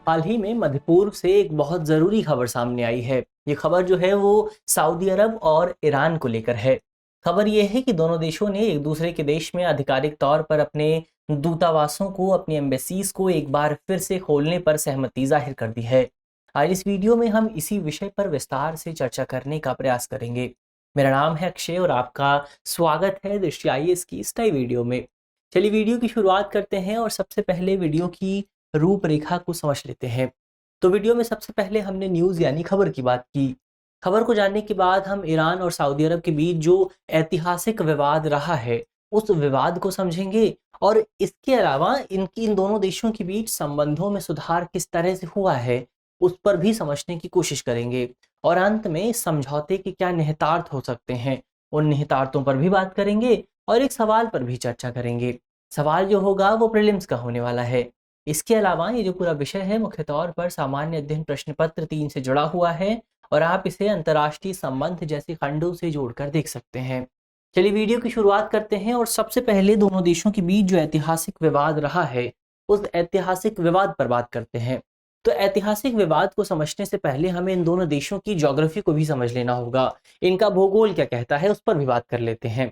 हाल ही में मध्य पूर्व से एक बहुत ज़रूरी खबर सामने आई है। ये खबर जो है वो सऊदी अरब और ईरान को लेकर है। खबर ये है कि दोनों देशों ने एक दूसरे के देश में आधिकारिक तौर पर अपने दूतावासों को, अपनी एम्बेसीज को एक बार फिर से खोलने पर सहमति जाहिर कर दी है। आज इस वीडियो में हम इसी विषय पर विस्तार से चर्चा करने का प्रयास करेंगे। मेरा नाम है अक्षय और आपका स्वागत है दृष्टि आईएएस की इस नई वीडियो में। चलिए वीडियो की शुरुआत करते हैं और सबसे पहले वीडियो की रूपरेखा को समझ लेते हैं। तो वीडियो में सबसे पहले हमने न्यूज़ यानी खबर की बात की। खबर को जानने के बाद हम ईरान और सऊदी अरब के बीच जो ऐतिहासिक विवाद रहा है उस विवाद को समझेंगे और इसके अलावा इन दोनों देशों के बीच संबंधों में सुधार किस तरह से हुआ है उस पर भी समझने की कोशिश करेंगे। और अंत में समझौते के क्या निहितार्थ हो सकते हैं उन निहितार्थों पर भी बात करेंगे और एक सवाल पर भी चर्चा करेंगे। सवाल जो होगा वो प्रीलिम्स का होने वाला है। इसके अलावा ये जो पूरा विषय है मुख्य तौर पर सामान्य अध्ययन प्रश्न पत्र 3 से जुड़ा हुआ है और आप इसे अंतर्राष्ट्रीय संबंध जैसे खंडों से जोड़कर देख सकते हैं। चलिए वीडियो की शुरुआत करते हैं और सबसे पहले दोनों देशों के बीच जो ऐतिहासिक विवाद रहा है उस ऐतिहासिक विवाद पर बात करते हैं। तो ऐतिहासिक विवाद को समझने से पहले हमें इन दोनों देशों की ज्योग्राफी को भी समझ लेना होगा। इनका भूगोल क्या कहता है उस पर भी बात कर लेते हैं।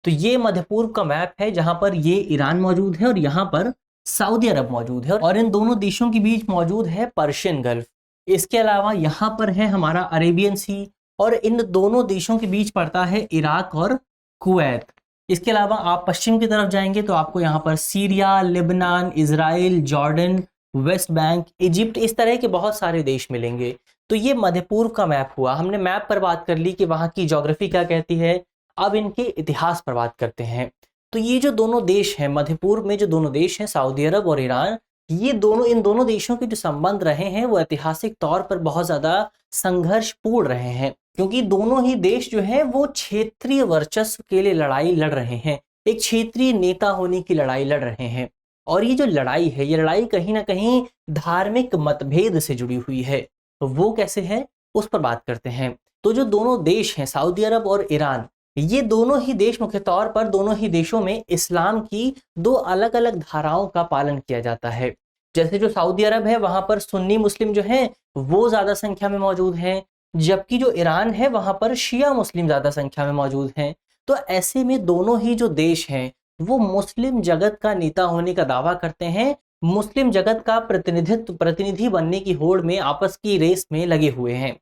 तो ये मध्य पूर्व का मैप है जहां पर ये ईरान मौजूद है और यहाँ पर सऊदी अरब मौजूद है और इन दोनों देशों के बीच मौजूद है पर्शियन गल्फ। इसके अलावा यहाँ पर है हमारा अरेबियन सी और इन दोनों देशों के बीच पड़ता है इराक और कुवैत। इसके अलावा आप पश्चिम की तरफ जाएंगे तो आपको यहाँ पर Syria, Lebanon, Israel, Jordan, West Bank, Egypt, इस तरह के बहुत सारे देश मिलेंगे। तो ये मध्य पूर्व का मैप हुआ। हमने मैप पर बात कर ली कि वहाँ की ज्योग्राफी क्या कहती है। अब इनके इतिहास पर बात करते हैं। तो ये जो दोनों देश हैं मध्य पूर्व में, जो दोनों देश हैं सऊदी अरब और ईरान, ये दोनों इन दोनों देशों के जो संबंध रहे हैं वो ऐतिहासिक तौर पर बहुत ज़्यादा संघर्षपूर्ण रहे हैं, क्योंकि दोनों ही देश जो हैं वो क्षेत्रीय वर्चस्व के लिए लड़ाई लड़ रहे हैं, एक क्षेत्रीय नेता होने की लड़ाई लड़ रहे हैं। और ये जो लड़ाई है ये लड़ाई कहीं ना कहीं धार्मिक मतभेद से जुड़ी हुई है। तो वो कैसे है उस पर बात करते हैं। तो जो दोनों देश हैं सऊदी अरब और ईरान, ये दोनों ही देश मुख्य तौर पर दोनों ही देशों में इस्लाम की दो अलग अलग धाराओं का पालन किया जाता है। जैसे जो सऊदी अरब है वहां पर सुन्नी मुस्लिम जो हैं वो ज्यादा संख्या में मौजूद हैं, जबकि जो ईरान है वहां पर शिया मुस्लिम ज्यादा संख्या में मौजूद हैं। तो ऐसे में दोनों ही जो देश हैं वो मुस्लिम जगत का नेता होने का दावा करते हैं, मुस्लिम जगत का प्रतिनिधि बनने की होड़ में आपस की रेस में लगे हुए हैं।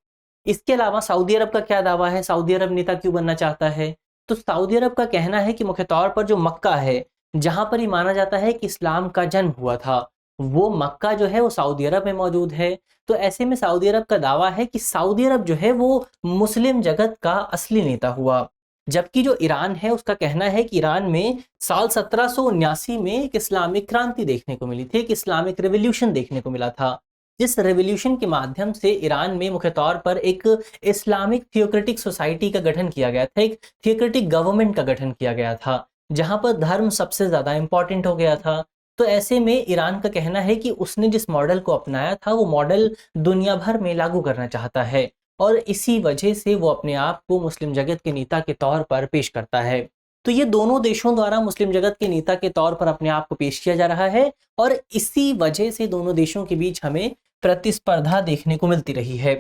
इसके अलावा सऊदी अरब का क्या दावा है, सऊदी अरब नेता क्यों बनना चाहता है? तो सऊदी अरब का कहना है कि मुख्य तौर पर जो मक्का है जहां पर ही माना जाता है कि इस्लाम का जन्म हुआ था, वो मक्का जो है वो सऊदी अरब में मौजूद है। तो ऐसे में सऊदी अरब का दावा है कि सऊदी अरब जो है वो मुस्लिम जगत का असली नेता हुआ। जबकि जो ईरान है उसका कहना है कि ईरान में साल 1779 में एक इस्लामिक क्रांति देखने को मिली थी, एक इस्लामिक रेवोल्यूशन देखने को मिला था, जिस रेवोल्यूशन के माध्यम से ईरान में मुख्य तौर पर एक इस्लामिक थियोक्रेटिक सोसाइटी का गठन किया गया था, एक थियोक्रेटिक गवर्नमेंट का गठन किया गया था, जहां पर धर्म सबसे ज्यादा इंपॉर्टेंट हो गया था। तो ऐसे में ईरान का कहना है कि उसने जिस मॉडल को अपनाया था वो मॉडल दुनिया भर में लागू करना चाहता है और इसी वजह से वो अपने आप को मुस्लिम जगत के नेता के तौर पर पेश करता है। तो ये दोनों देशों द्वारा मुस्लिम जगत के नेता के तौर पर अपने आप को पेश किया जा रहा है और इसी वजह से दोनों देशों के बीच हमें प्रतिस्पर्धा देखने को मिलती रही है।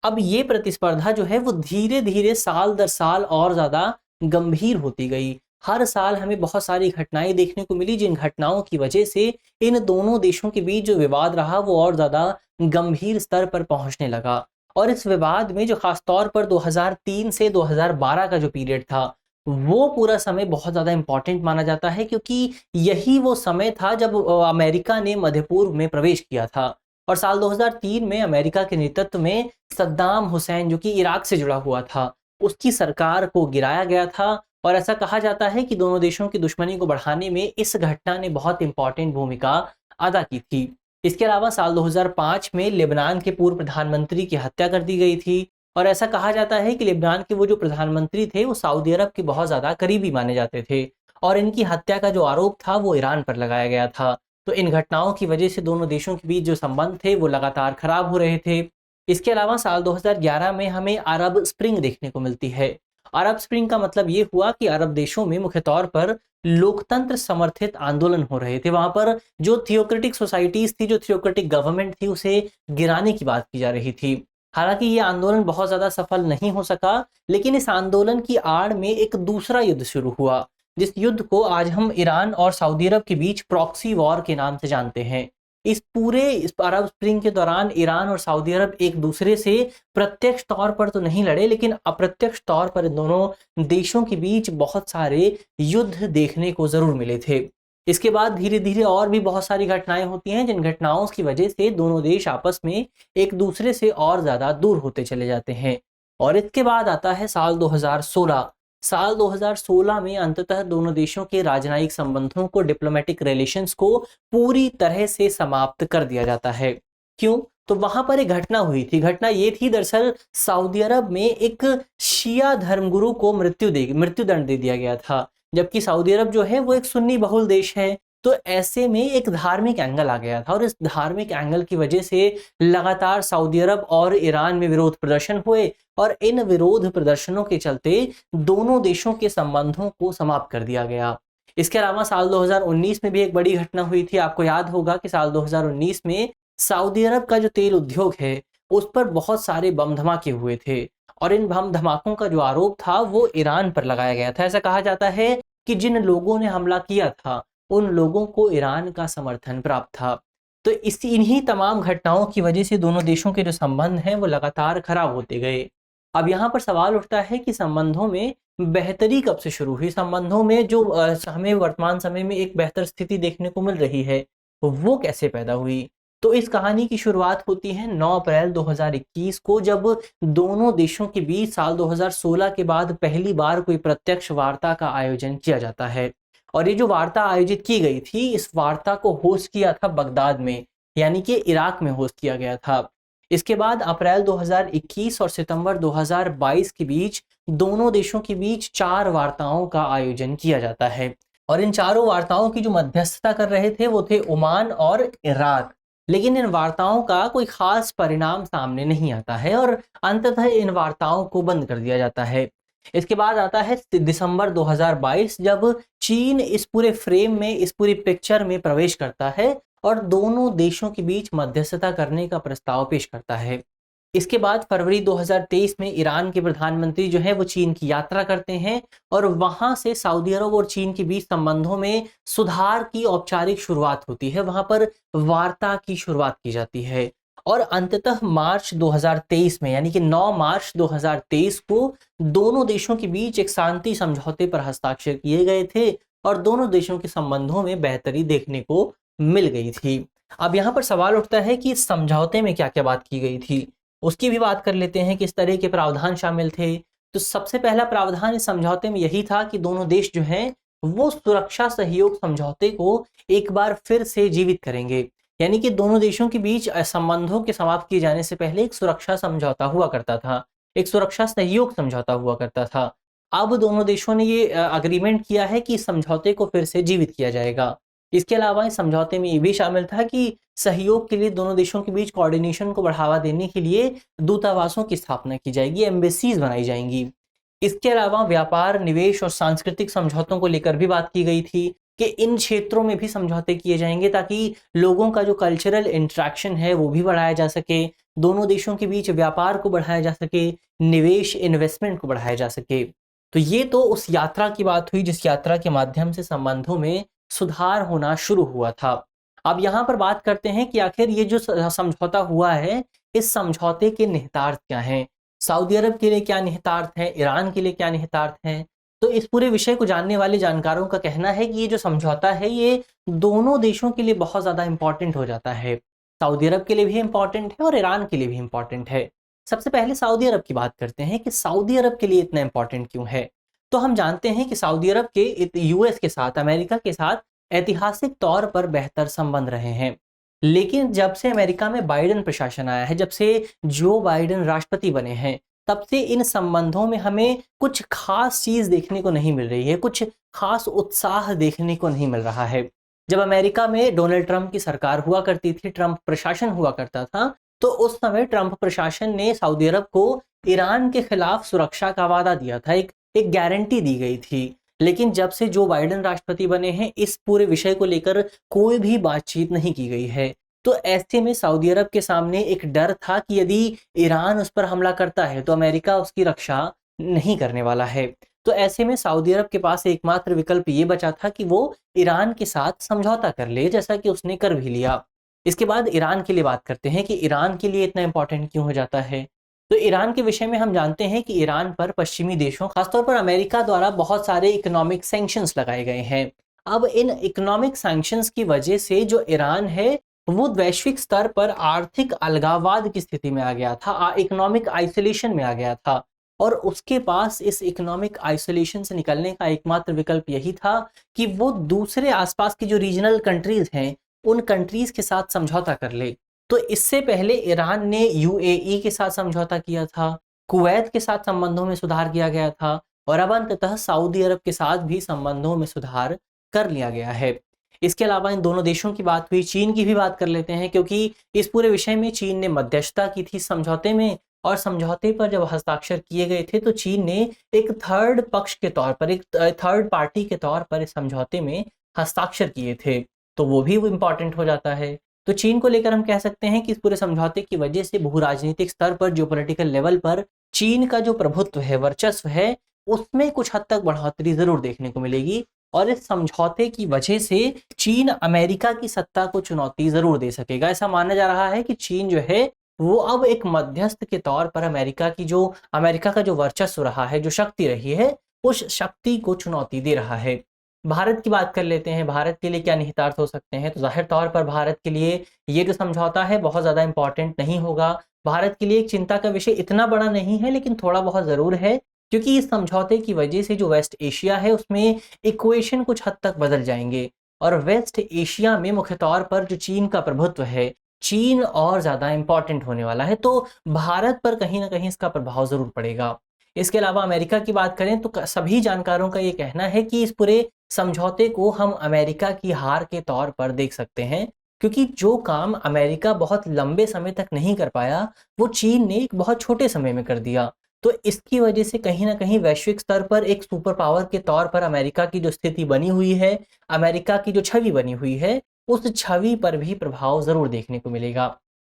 अब ये प्रतिस्पर्धा जो है वो धीरे धीरे साल दर साल और ज्यादा गंभीर होती गई। हर साल हमें बहुत सारी घटनाएं देखने को मिली जिन घटनाओं की वजह से इन दोनों देशों के बीच जो विवाद रहा वो और ज्यादा गंभीर स्तर पर पहुंचने लगा। और इस विवाद में जो खासतौर पर 2003 से 2012 का जो पीरियड था वो पूरा समय बहुत ज़्यादा इंपॉर्टेंट माना जाता है, क्योंकि यही वो समय था जब अमेरिका ने मध्य पूर्व में प्रवेश किया था। और साल 2003 में अमेरिका के नेतृत्व में सद्दाम हुसैन जो कि इराक से जुड़ा हुआ था उसकी सरकार को गिराया गया था। और ऐसा कहा जाता है कि दोनों देशों की दुश्मनी को बढ़ाने में इस घटना ने बहुत इंपॉर्टेंट भूमिका अदा की थी। इसके अलावा साल 2005 में लेबनान के पूर्व प्रधानमंत्री की हत्या कर दी गई थी और ऐसा कहा जाता है कि लेबनान के वो जो प्रधानमंत्री थे वो सऊदी अरब के बहुत ज़्यादा करीबी माने जाते थे और इनकी हत्या का जो आरोप था वो ईरान पर लगाया गया था। तो इन घटनाओं की वजह से दोनों देशों के बीच जो संबंध थे वो लगातार खराब हो रहे थे। इसके अलावा साल 2011 में हमें अरब स्प्रिंग देखने को मिलती है। अरब स्प्रिंग का मतलब ये हुआ कि अरब देशों में मुख्य तौर पर लोकतंत्र समर्थित आंदोलन हो रहे थे। वहां पर जो थियोक्रेटिक सोसाइटीज थी, जो थियोक्रेटिक गवर्नमेंट थी, उसे गिराने की बात की जा रही थी। हालांकि ये आंदोलन बहुत ज्यादा सफल नहीं हो सका, लेकिन इस आंदोलन की आड़ में एक दूसरा युद्ध शुरू हुआ, जिस युद्ध को आज हम ईरान और सऊदी अरब के बीच प्रॉक्सी वॉर के नाम से जानते हैं। इस अरब स्प्रिंग के दौरान ईरान और सऊदी अरब एक दूसरे से प्रत्यक्ष तौर पर तो नहीं लड़े, लेकिन अप्रत्यक्ष तौर पर इन दोनों देशों के बीच बहुत सारे युद्ध देखने को जरूर मिले थे। इसके बाद धीरे धीरे और भी बहुत सारी घटनाएं होती हैं, जिन घटनाओं की वजह से दोनों देश आपस में एक दूसरे से और ज्यादा दूर होते चले जाते हैं। और इसके बाद आता है साल 2016। साल 2016 में अंततः दोनों देशों के राजनयिक संबंधों को, डिप्लोमेटिक रिलेशंस को पूरी तरह से समाप्त कर दिया जाता है। क्यों? तो वहां पर एक घटना हुई थी। घटना ये थी, दरअसल सऊदी अरब में एक शिया धर्मगुरु को मृत्युदंड दे दिया गया था, जबकि सऊदी अरब जो है वो एक सुन्नी बहुल देश है। तो ऐसे में एक धार्मिक एंगल आ गया था, और इस धार्मिक एंगल की वजह से लगातार सऊदी अरब और ईरान में विरोध प्रदर्शन हुए, और इन विरोध प्रदर्शनों के चलते दोनों देशों के संबंधों को समाप्त कर दिया गया। इसके अलावा साल 2019 में भी एक बड़ी घटना हुई थी। आपको याद होगा कि साल 2019 में सऊदी अरब का जो तेल उद्योग है, उस पर बहुत सारे बम धमाके हुए थे, और इन बम धमाकों का जो आरोप था वो ईरान पर लगाया गया था। ऐसा कहा जाता है कि जिन लोगों ने हमला किया था, उन लोगों को ईरान का समर्थन प्राप्त था। तो इन्हीं तमाम घटनाओं की वजह से दोनों देशों के जो संबंध हैं वो लगातार खराब होते गए। अब यहाँ पर सवाल उठता है कि संबंधों में बेहतरी कब से शुरू हुई? संबंधों में जो हमें वर्तमान समय में एक बेहतर स्थिति देखने को मिल रही है, वो कैसे पैदा हुई? तो इस कहानी की शुरुआत होती है 9 अप्रैल 2021 को, जब दोनों देशों के बीच साल 2016 के बाद पहली बार कोई प्रत्यक्ष वार्ता का आयोजन किया जाता है। और ये जो वार्ता आयोजित की गई थी, इस वार्ता को होस्ट किया था बगदाद में, यानी कि इराक में होस्ट किया गया था। इसके बाद अप्रैल 2021 और सितंबर 2022 के बीच दोनों देशों के बीच 4 वार्ताओं का आयोजन किया जाता है, और इन चारों वार्ताओं की जो मध्यस्थता कर रहे थे वो थे ओमान और इराक। लेकिन इन वार्ताओं का कोई खास परिणाम सामने नहीं आता है, और अंततः इन वार्ताओं को बंद कर दिया जाता है। इसके बाद आता है दिसंबर 2022, जब चीन इस पूरे फ्रेम में, इस पूरी पिक्चर में प्रवेश करता है और दोनों देशों के बीच मध्यस्थता करने का प्रस्ताव पेश करता है। इसके बाद फरवरी 2023 में ईरान के प्रधानमंत्री जो है वो चीन की यात्रा करते हैं, और वहां से सऊदी अरब और चीन के बीच संबंधों में सुधार की औपचारिक शुरुआत होती है। वहां पर वार्ता की शुरुआत की जाती है, और अंततः मार्च 2023 में, यानी कि 9 मार्च 2023 को दोनों देशों के बीच एक शांति समझौते पर हस्ताक्षर किए गए थे, और दोनों देशों के संबंधों में बेहतरी देखने को मिल गई थी। अब यहाँ पर सवाल उठता है कि इस समझौते में क्या क्या बात की गई थी, उसकी भी बात कर लेते हैं। किस तरह के प्रावधान शामिल थे? तो सबसे पहला प्रावधान इस समझौते में यही था कि दोनों देश जो हैं वो सुरक्षा सहयोग समझौते को एक बार फिर से जीवित करेंगे। यानी कि दोनों देशों के बीच संबंधों के समाप्त किए जाने से पहले एक सुरक्षा समझौता हुआ करता था, एक सुरक्षा सहयोग समझौता हुआ करता था। अब दोनों देशों ने ये अग्रीमेंट किया है कि इस समझौते को फिर से जीवित किया जाएगा। इसके अलावा इस समझौते में ये भी शामिल था कि सहयोग के लिए दोनों देशों के बीच कोऑर्डिनेशन को बढ़ावा देने के लिए दूतावासों की स्थापना की जाएगी, एम्बेसीज बनाई जाएंगी। इसके अलावा व्यापार, निवेश और सांस्कृतिक समझौतों को लेकर भी बात की गई थी कि इन क्षेत्रों में भी समझौते किए जाएंगे, ताकि लोगों का जो कल्चरल इंटरेक्शन है वो भी बढ़ाया जा सके, दोनों देशों के बीच व्यापार को बढ़ाया जा सके, निवेश, इन्वेस्टमेंट को बढ़ाया जा सके। तो ये तो उस यात्रा की बात हुई जिस यात्रा के माध्यम से संबंधों में सुधार होना शुरू हुआ था। अब यहाँ पर बात करते हैं कि आखिर ये जो समझौता हुआ है, इस समझौते के निहितार्थ क्या हैं? सऊदी अरब के लिए क्या निहितार्थ हैं? ईरान के लिए क्या निहितार्थ हैं? तो इस पूरे विषय को जानने वाले जानकारों का कहना है कि ये जो समझौता है ये दोनों देशों के लिए बहुत ज़्यादा इंपॉर्टेंट हो जाता है। सऊदी अरब के लिए भी इंपॉर्टेंट है और ईरान के लिए भी इंपॉर्टेंट है। सबसे पहले सऊदी अरब की बात करते हैं कि सऊदी अरब के लिए इतना इंपॉर्टेंट क्यों है। तो हम जानते हैं कि सऊदी अरब के यूएस के साथ, अमेरिका के साथ ऐतिहासिक तौर पर बेहतर संबंध रहे हैं। लेकिन जब से अमेरिका में बाइडेन प्रशासन आया है, जब से जो बाइडेन राष्ट्रपति बने हैं, तब से इन संबंधों में हमें कुछ खास चीज देखने को नहीं मिल रही है, कुछ खास उत्साह देखने को नहीं मिल रहा है। जब अमेरिका में डोनाल्ड ट्रंप की सरकार हुआ करती थी, ट्रंप प्रशासन हुआ करता था, तो उस समय ट्रंप प्रशासन ने सऊदी अरब को ईरान के खिलाफ सुरक्षा का वादा दिया था, एक गारंटी दी गई थी लेकिन जब से जो बाइडेन राष्ट्रपति बने हैं, इस पूरे विषय को लेकर कोई भी बातचीत नहीं की गई है। तो ऐसे में सऊदी अरब के सामने एक डर था कि यदि ईरान उस पर हमला करता है तो अमेरिका उसकी रक्षा नहीं करने वाला है। तो ऐसे में सऊदी अरब के पास एकमात्र विकल्प ये बचा था कि वो ईरान के साथ समझौता कर ले, जैसा कि उसने कर भी लिया। इसके बाद ईरान के लिए बात करते हैं कि ईरान के लिए इतना इंपॉर्टेंट क्यों हो जाता है। तो ईरान के विषय में हम जानते हैं कि ईरान पर पश्चिमी देशों, खासतौर पर अमेरिका द्वारा बहुत सारे इकोनॉमिक सैंक्शंस लगाए गए हैं। अब इन इकोनॉमिक सैंक्शंस की वजह से जो ईरान है वो वैश्विक स्तर पर आर्थिक अलगाववाद की स्थिति में आ गया था, इकोनॉमिक आइसोलेशन में आ गया था। और उसके पास इस इकोनॉमिक आइसोलेशन से निकलने का एकमात्र विकल्प यही था कि वो दूसरे आसपास की जो रीजनल कंट्रीज हैं उन कंट्रीज के साथ समझौता कर ले। तो इससे पहले ईरान ने यूएई के साथ समझौता किया था, कुवैत के साथ संबंधों में सुधार किया गया था, और अब अंततः सऊदी अरब के साथ भी संबंधों में सुधार कर लिया गया है। इसके अलावा इन दोनों देशों की बात हुई, चीन की भी बात कर लेते हैं, क्योंकि इस पूरे विषय में चीन ने मध्यस्थता की थी समझौते में, और समझौते पर जब हस्ताक्षर किए गए थे तो चीन ने एक थर्ड पक्ष के तौर पर, एक थर्ड पार्टी के तौर पर इस समझौते में हस्ताक्षर किए थे। तो वो भी इम्पॉर्टेंट हो जाता है। तो चीन को लेकर हम कह सकते हैं कि इस पूरे समझौते की वजह से भू राजनीतिक स्तर पर, जियोपॉलिटिकल लेवल पर चीन का जो प्रभुत्व है, वर्चस्व है, उसमें कुछ हद तक बढ़ोतरी जरूर देखने को मिलेगी। और इस समझौते की वजह से चीन अमेरिका की सत्ता को चुनौती जरूर दे सकेगा। ऐसा माना जा रहा है कि चीन जो है वो अब एक मध्यस्थ के तौर पर अमेरिका का जो वर्चस्व रहा है, जो शक्ति रही है, उस शक्ति को चुनौती दे रहा है। भारत की बात कर लेते हैं, भारत के लिए क्या निहितार्थ हो सकते हैं। तो जाहिर तौर पर भारत के लिए ये जो समझौता है बहुत ज़्यादा इंपॉर्टेंट नहीं होगा। भारत के लिए एक चिंता का विषय इतना बड़ा नहीं है, लेकिन थोड़ा बहुत ज़रूर है, क्योंकि इस समझौते की वजह से जो वेस्ट एशिया है उसमें इक्वेशन कुछ हद तक बदल जाएंगे। और वेस्ट एशिया में मुख्य तौर पर जो चीन का प्रभुत्व है, चीन और ज़्यादा इंपॉर्टेंट होने वाला है। तो भारत पर कहीं ना कहीं इसका प्रभाव ज़रूर पड़ेगा। इसके अलावा अमेरिका की बात करें तो सभी जानकारों का ये कहना है कि इस पूरे समझौते को हम अमेरिका की हार के तौर पर देख सकते हैं, क्योंकि जो काम अमेरिका बहुत लंबे समय तक नहीं कर पाया वो चीन ने एक बहुत छोटे समय में कर दिया। तो इसकी वजह से कहीं ना कहीं वैश्विक स्तर पर एक सुपर पावर के तौर पर अमेरिका की जो स्थिति बनी हुई है, अमेरिका की जो छवि बनी हुई है, उस छवि पर भी प्रभाव जरूर देखने को मिलेगा।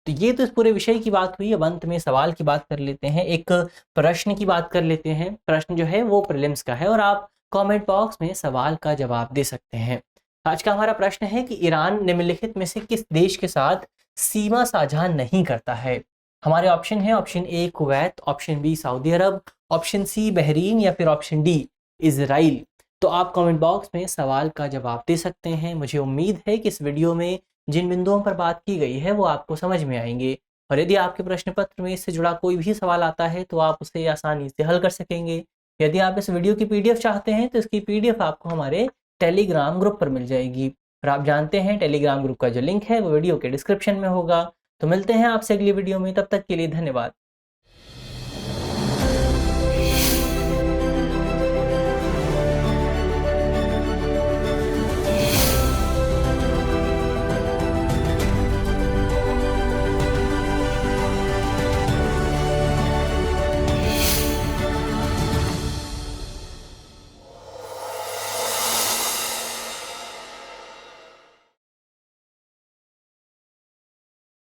तो ये तो इस पूरे विषय की बात हुई। अब अंत में सवाल की बात कर लेते हैं, एक प्रश्न की बात कर लेते हैं। प्रश्न जो है वो प्रीलिम्स का है और आप कमेंट बॉक्स में सवाल का जवाब दे सकते हैं। आज का हमारा प्रश्न है कि ईरान निम्नलिखित में से किस देश के साथ सीमा साझा नहीं करता है। हमारे ऑप्शन है, option A Kuwait, option B Saudi Arabia, option C Bahrain, या फिर ऑप्शन डी इजराइल। तो आप कमेंट बॉक्स में सवाल का जवाब दे सकते हैं। मुझे उम्मीद है कि इस वीडियो में जिन बिंदुओं पर बात की गई है वो आपको समझ में आएंगे, और यदि आपके प्रश्न पत्र में इससे जुड़ा कोई भी सवाल आता है तो आप उसे आसानी से हल कर सकेंगे। यदि आप इस वीडियो की पीडीएफ चाहते हैं तो इसकी पीडीएफ आपको हमारे टेलीग्राम ग्रुप पर मिल जाएगी, और आप जानते हैं टेलीग्राम ग्रुप का जो लिंक है वो वीडियो के डिस्क्रिप्शन में होगा। तो मिलते हैं आपसे अगली वीडियो में, तब तक के लिए धन्यवाद।